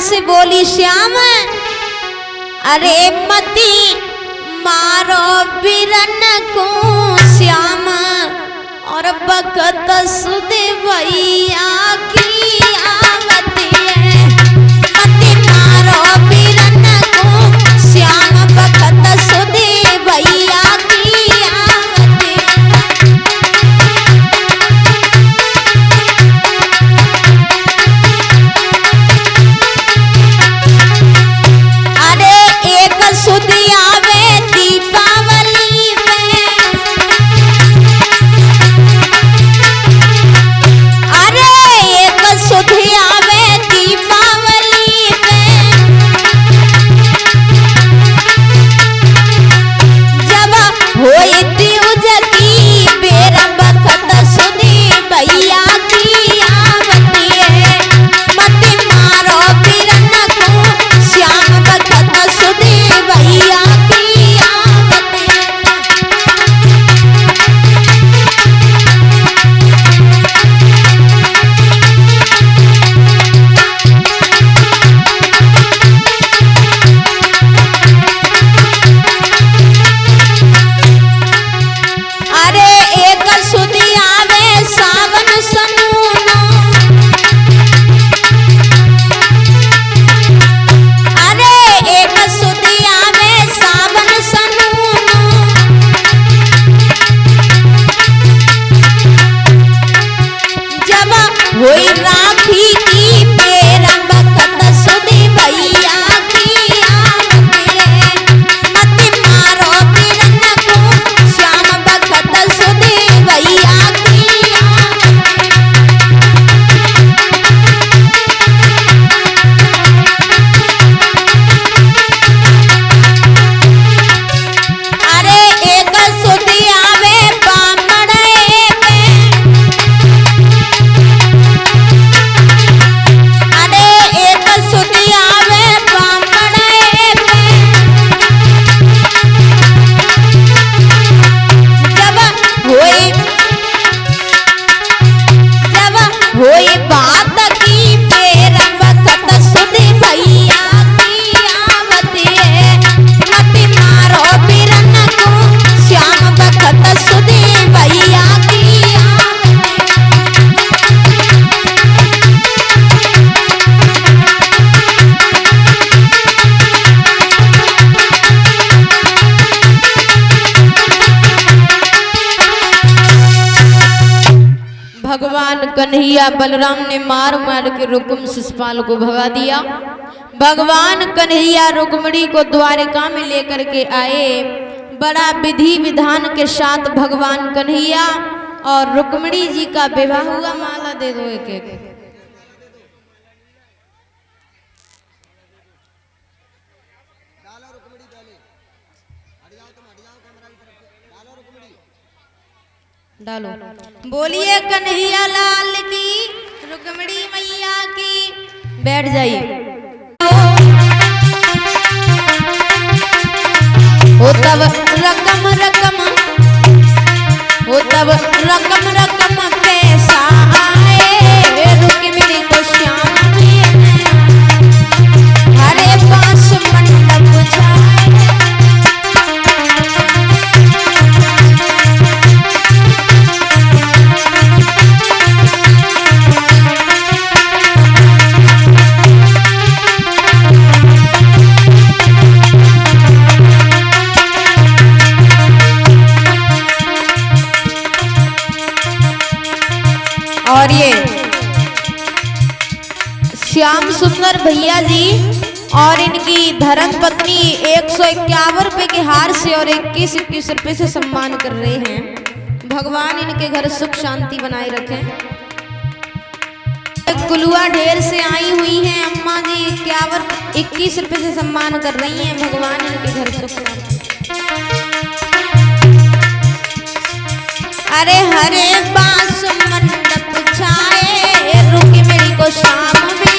से बोली श्याम अरे मती मारो बिरन को श्याम और बकत सुदे भैया की आवत है। मती मारो बिरन को श्याम बकत सुदे भैया की आवत है। अरे एक सुदी आवे दीपावली में, अरे एक सुदी आवे दीपावली में, जब होई त्यूज की बेरा बखत सुदी भैया की आवती है। मती मारो बिरन को श्याम बखत सुदी भैया की आवती है। अरे एक सुदी आवे सावन सनूनो, अरे एक सुदी आवे सावन सनूनो, जब हुई राखी की बेरा बखत सुदी भैया की आवती है। मती मारो बिरन को श्याम बखत सुदी भैया की आवती है। अरे एक सुदी आवे बामड़े में, अरे एक सुदी आवे बामड़े में, जब हुई बात की बेरा बखत सुदी भैया की आवती है। मती मारो बिरन को श्याम बखत सुदी भैया की आवती भगवान कन्हैया बलराम ने मार मार के रुकुम शिषपाल को भगा दिया। भगवान कन्हैया रुक्मिणी को द्वारिका में लेकर के आए। बड़ा विधि विधान के साथ भगवान कन्हैया और रुक्मिणी जी का विवाह हुआ। माला दे दो एक एक। डालो। बोलिए कन्हैया लाल की, रुक्मिणी मैया की। बैठ जाइए। हो तब रकम रकम, हो तब रकम रकम पैसा आए। रुक्मिणी को श्याम जी हरे पास मंडप छाए। और ये श्याम सुंदर भैया जी और इनकी धर्म पत्नी 151 रुपए के हार से और 21 रुपए से सम्मान कर रहे हैं। भगवान इनके घर सुख शांति बनाए रखें। कुलुआ ढेर से आई हुई हैं अम्मा जी 21 रुपए से सम्मान कर रही हैं। भगवान इनके घर सुख शांति। अरे हरे बांस मंडप छाए। रुक्मिणी को श्याम भी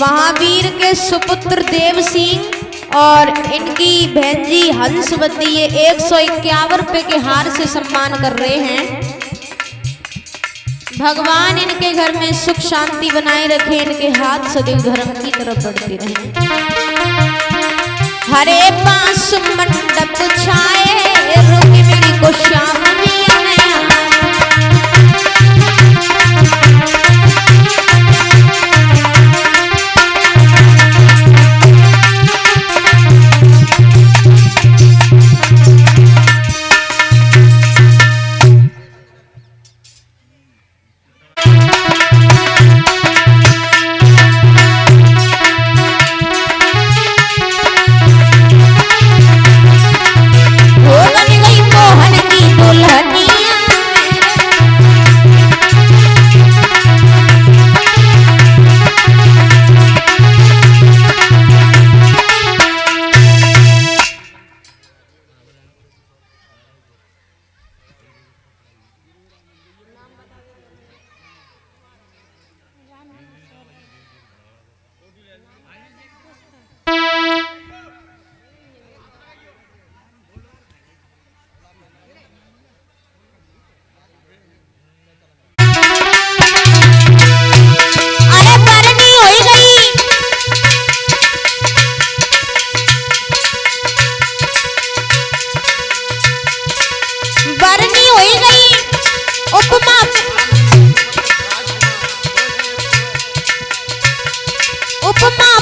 महावीर के सुपुत्र देव सिंह और इनकी बहनजी हंसवती ये 151 रुपए के हार से सम्मान कर रहे हैं। भगवान इनके घर में सुख शांति बनाए रखे, इनके हाथ सदैव धर्म की तरफ बढ़ते रहे। हरे बांस मंडप छाए रुक्मिणी को श्याम मिया नया।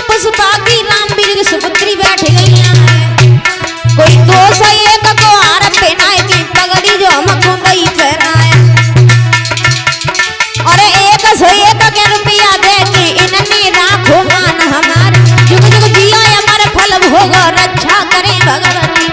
पुष्पागी रामवीर की सुपुत्री बैठ गई हैं। कोई 201 को हार पहनाए की पगड़ी जो हमको गई पहनाए, और 101 के रुपया दे के इनने राखो मान हमार। जुग जुग जिया हमारे फल भोग रक्षा करे भगवती।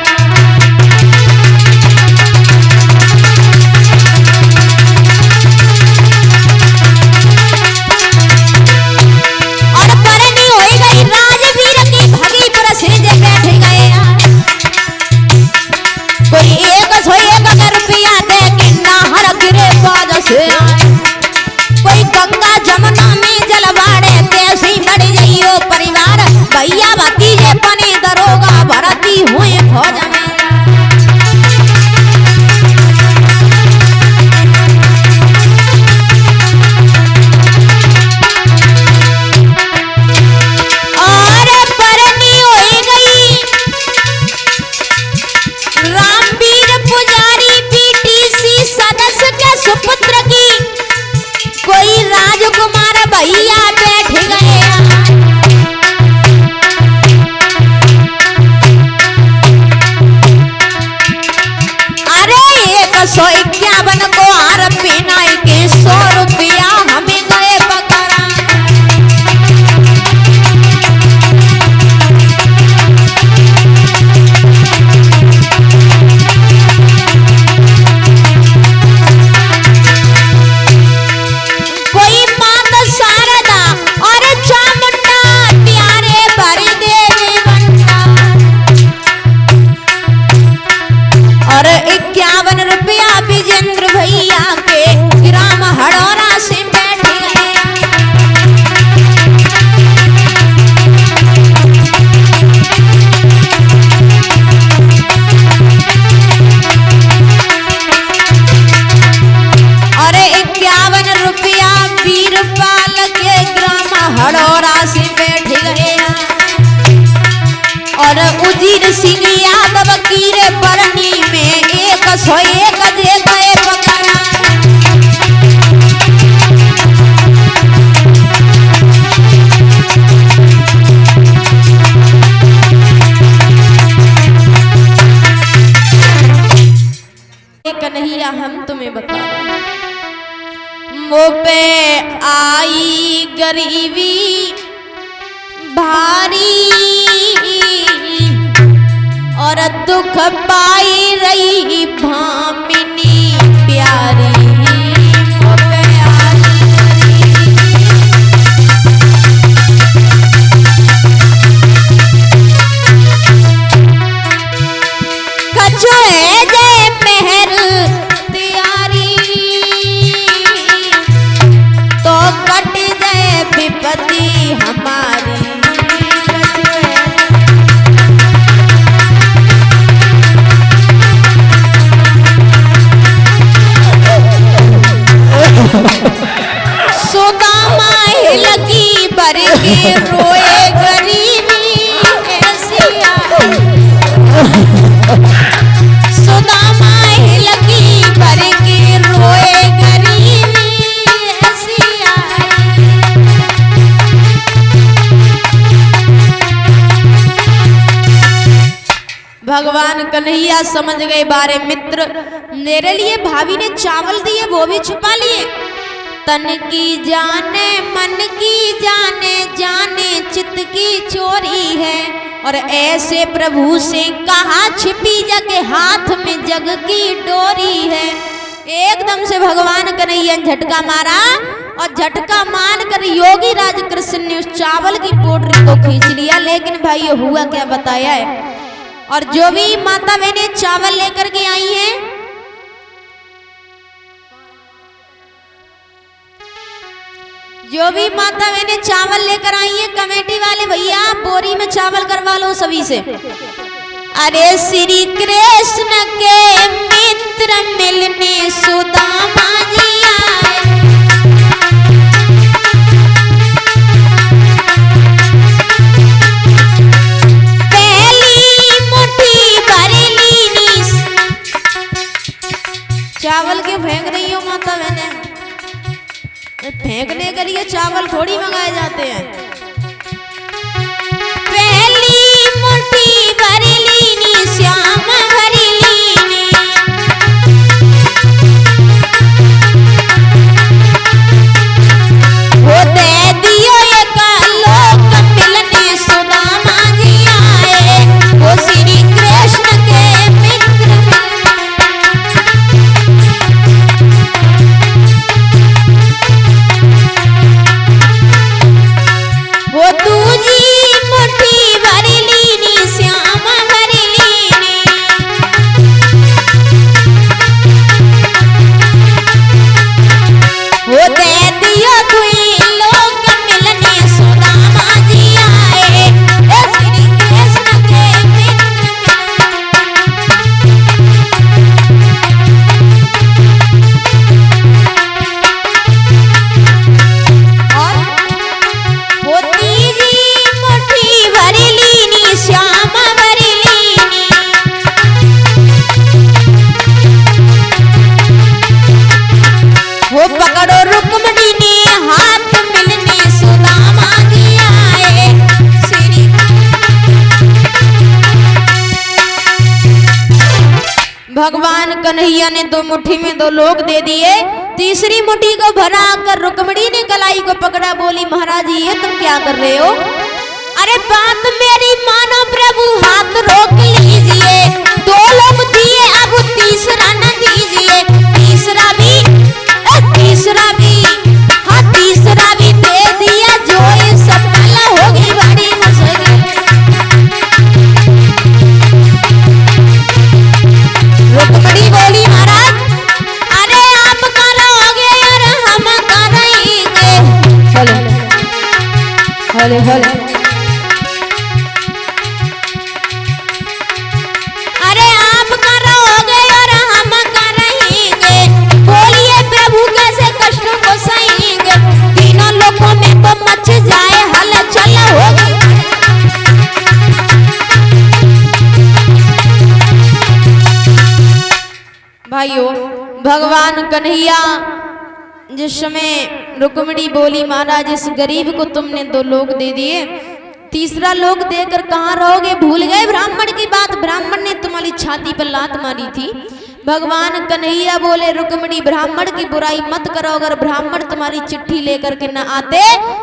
कोई गंगा जमुना में जलवाड़े कैसी बढ़ जाइयो परिवार। भैया भतीजे पने दरोगा भरती हुए फौज में। और परनी हो गई रामवीर पुजारी पीटीसी सदस्य के सुपुत्र की। कोई राजकुमार भैया बैठ गए। अरे 151 को हार पहनाए के 100 रुपया हमें गए पकड़ा। और 51 रुपया विजेंद्र भैया के ग्राम हड़ौरा से बैठ गए। और 51 रुपया वीरपाल के ग्राम हड़ौरा से बैठ गए। और उजीर सिंह यादव की रे बरनी में 101 दे गए पकड़ा। कन्हैया हम तुम्हें बता रहे हैं, मुँह पे आई गरीबी भारी और दुख पाई रही भामिनी प्यारी। कछुए जय महर तैयारी तो कट जाए विपत्ति हमारी। के रोए गरीबी ऐसी आई, सुदामा लगी भर के रोए गरीबी ऐसी आई। भगवान कन्हैया समझ गए बारे मित्र, मेरे लिए भाभी ने चावल दिए वो भी छुपा लिए। तन की जाने मन की जाने, जाने चित्त की चोरी है, और ऐसे प्रभु से कहा छिपी जग, हाथ में जग की डोरी है। एकदम से भगवान कन्हैया ने झटका मारा, और झटका मार कर योगी राज कृष्ण ने उस चावल की पोटली को खींच लिया। लेकिन भाई ये हुआ क्या बताया है। और जो भी माता बहने चावल लेकर के आई हैं, जो भी माता बहने चावल लेकर आई हैं, कमेटी वाले भैया बोरी में चावल करवा लो सभी से। अरे श्री कृष्ण के मित्र मिलने सुदामा जी आए, चावल क्यों फेंक रही हो माता बहने? फेंकने के लिए चावल थोड़ी मंगाए जाते हैं। पहली मुट्ठी भर लीनी श्याम भर लीनी, वो दे दियो एक लोक मिलने सुदामा जी आए, वो श्री कृष्ण के मित्र वो दूजी मुट्ठी भर लीनी श्याम भर लीनी, वो दे दियो दुई लोक मिलने सुदामा जी आए, श्री कृष्ण के मित्र और वो तीजी मुट्ठी भर लीनी श्याम भर लीनी, वो पकड़ो रुक्मणी ने हाथ मिलने सुदामा जी आए, श्री भगवान कन्हैया ने दो मुट्ठी में दो लोग दे दिए। तीसरी मुट्ठी को भरा कर रुक्मणी ने कलाई को पकड़ा, बोली महाराज जी ये तुम क्या कर रहे हो? अरे बात मेरी मानो प्रभु, हाथ रोक लीजिए, दो लोग दिए अब तीसरा न दीजिए, तीसरा भी हाँ तीसरा भी दे दिया, जो ये सफल होगी बड़ी मुश्किल। रुक्मणी बोली महाराज अरे आप करोगे यार हम करेंगे, हले हले अरे आप करोगे और हम करेंगे, बोलिए प्रभु कैसे कष्टों को सहेंगे, तीनों लोगों में तो मच जाए हलचल होगी। भाइयों भगवान कन्हैया जिस समय रुक्मणी बोली महाराज इस गरीब को तुमने दो लोग दे दिए, तीसरा लोग देकर कहाँ रहोगे? भूल गए ब्राह्मण की बात, ब्राह्मण ने तुम्हारी छाती पर लात मारी थी। भगवान कन्हैया बोले रुक्मणी ब्राह्मण की बुराई मत करो, अगर ब्राह्मण तुम्हारी चिट्ठी लेकर के न आते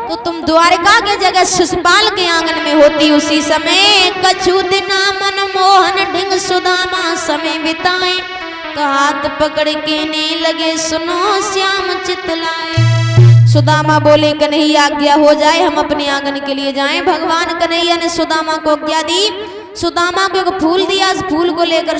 तो तुम द्वारका के जगह शिशुपाल के आंगन में होती। उसी समय कछु दिना मनमोहन ढिंग सुदामा समय बिताए, तो हाथ पकड़ के ने लगे सुनो श्याम चितलाए। सुदामा बोले कन्हैया आज्ञा हो जाए, हम अपने आंगन के लिए जाएं। भगवान कन्हैया ने सुदामा को आज्ञा दी, सुदामा को एक फूल दिया, उस फूल को लेकर